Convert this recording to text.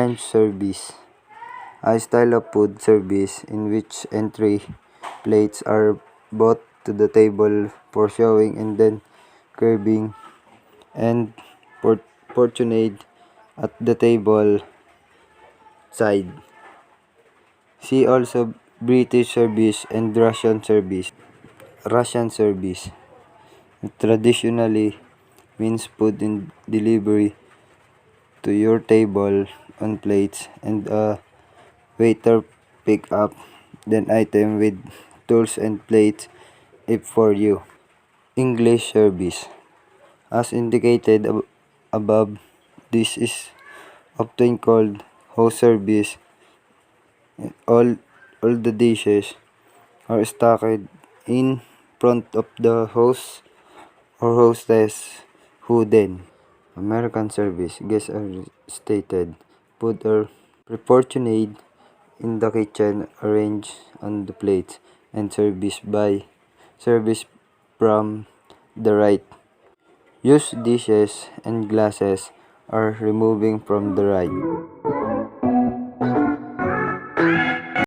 French service, a style of food service in which entry plates are brought to the table for showing and then serving and portioned at the table side. See also British service and Russian service. Russian service traditionally means food in delivery to your table on plates and a waiter pick up then item with tools and plates if for you. English service. As indicated above, this is often called house service. All, all the dishes are stacked in front of the host or hostess who then. American service. Guests are stated. Food are proportioned in the kitchen, arranged on the plates, and service from the right. Used dishes and glasses are removing from the right.